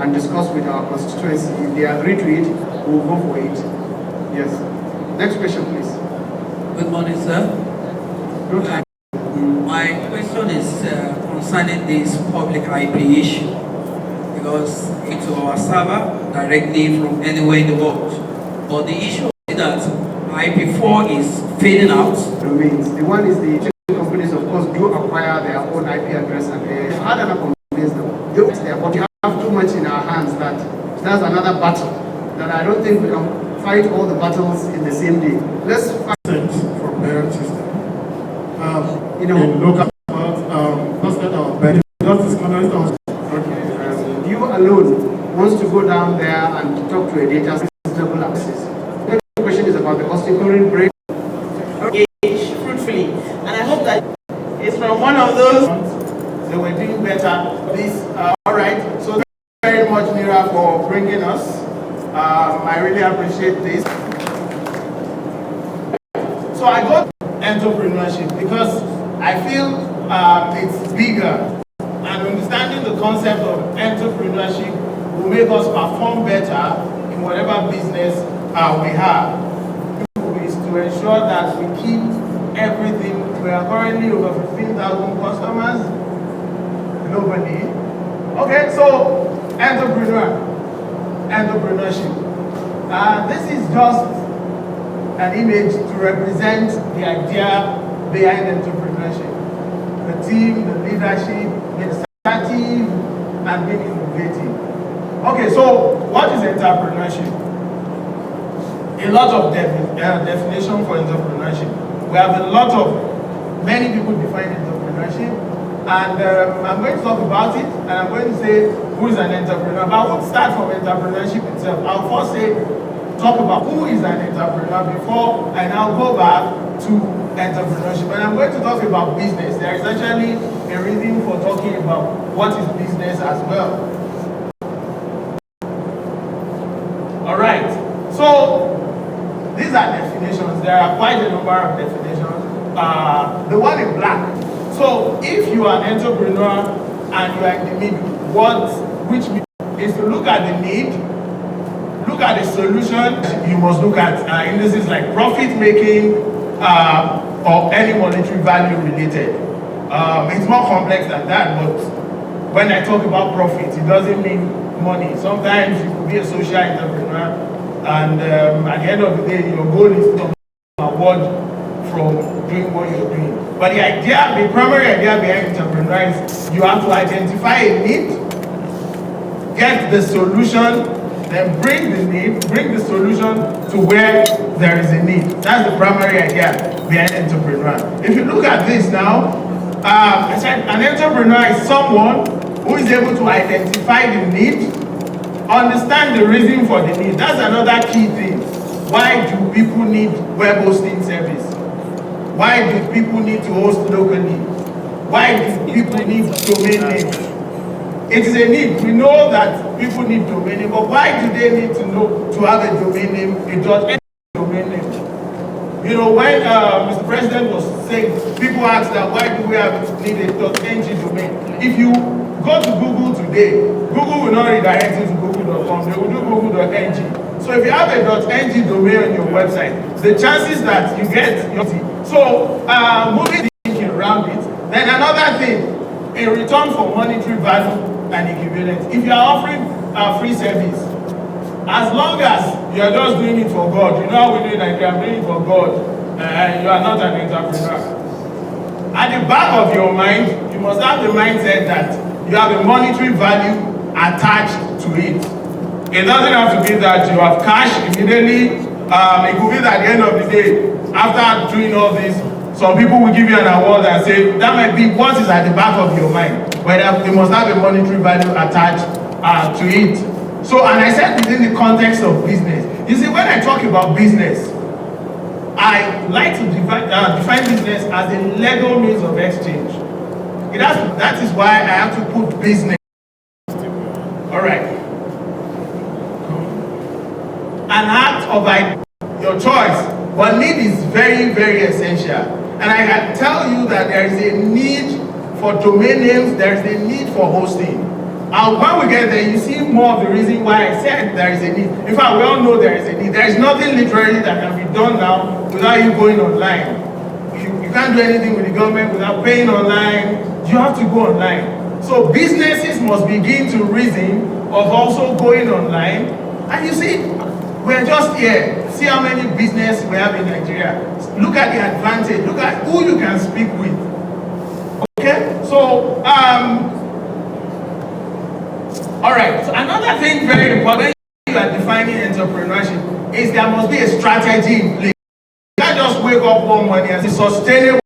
and discuss with our constituency. If they agree to it, we'll go for it. Yes. Next question, please. Good morning, sir. My question is concerning this public IP issue, because it's our server directly from anywhere in the world. But the issue is that IP4 is fading out. Domains. The one is the companies, of course, do acquire their own IP address, and they had enough convince them. But we have too much in our hands that that's another battle. That I don't think we can fight all the battles in the same day. Let's fight from parent system. in local you alone wants to go down there and talk to a data system access. The question is about the constituent break. Fruitfully, and I hope that it's from one of those. They were doing better. This, all right. So thank you very much, Nira, for bringing us. I really appreciate this. So I got entrepreneurship because I feel it's bigger, and understanding the concept of entrepreneurship will make us perform better in whatever business we have. Is to ensure that we keep everything. We are currently over 15,000 customers globally. Okay, so entrepreneurship. This is just an image to represent the idea behind entrepreneurship. The team, the leadership, being assertive, and being innovative. Okay, so what is entrepreneurship? A lot of definition for entrepreneurship. We have many people define entrepreneurship, and I'm going to talk about it, and I'm going to say who is an entrepreneur. But I won't start from entrepreneurship itself. I'll first talk about who is an entrepreneur before I now go back to entrepreneurship. And I'm going to talk about business. There is actually a reason for talking about what is business as well. All right. So these are definitions. There are quite a number of definitions. The one in black. So if you are an entrepreneur and you are in the middle, which is to look at the need, look at the solution. You must look at indices like profit making or any monetary value related. It's more complex than that, but when I talk about profit, it doesn't mean money. Sometimes you could be a social entrepreneur, and at the end of the day, your goal is to award from doing what you're doing. But the primary idea behind entrepreneur is you have to identify a need, get the solution, then bring the solution to where there is a need. That's the primary idea behind entrepreneur. If you look at this now, I said an entrepreneur is someone who is able to identify the need, understand the reason for the need. That's another key thing. Why do people need web hosting service? Why do people need to host locally? Why do people need domain names? It is a need. We know that people need domain name, but why do they need to have a domain name, a .ng domain name? You know, when Mr. President was saying, people ask that why do we need a .ng domain? If you go to Google today, Google will not redirect you to google.com, they will do google.ng. So if you have a .ng domain on your website, the chances that you get your moving thinking around it. Then another thing, in return for monetary value and equivalent, if you are offering a free service, as long as you are just doing it for God, you know how we do it, like you are doing it for God, you are not an entrepreneur. At the back of your mind, you must have the mindset that you have a monetary value attached to it. It doesn't have to be that you have cash immediately. It could be that at the end of the day, after doing all this, some people will give you an award and say, that might be what is at the back of your mind. But they must have a monetary value attached to it. So, and I said within the context of business. You see, when I talk about business, I like to define business as a legal means of exchange. That is why I have to put business. All right. An act of your choice, but need is very, very essential. And I can tell you that there is a need for domain names, there is a need for hosting. when we get there, you see more of the reason why I said there is a need. In fact, we all know there is a need. There is nothing literally that can be done now without you going online. You can't do anything with the government without paying online. You have to go online. So businesses must begin to reason of also going online. And you see, we're just here. See how many businesses we have in Nigeria. Look at the advantage. Look at who you can speak with. Okay? So, all right. So another thing very important when you are defining entrepreneurship is there must be a strategy in place. You can't just wake up one morning and say sustainable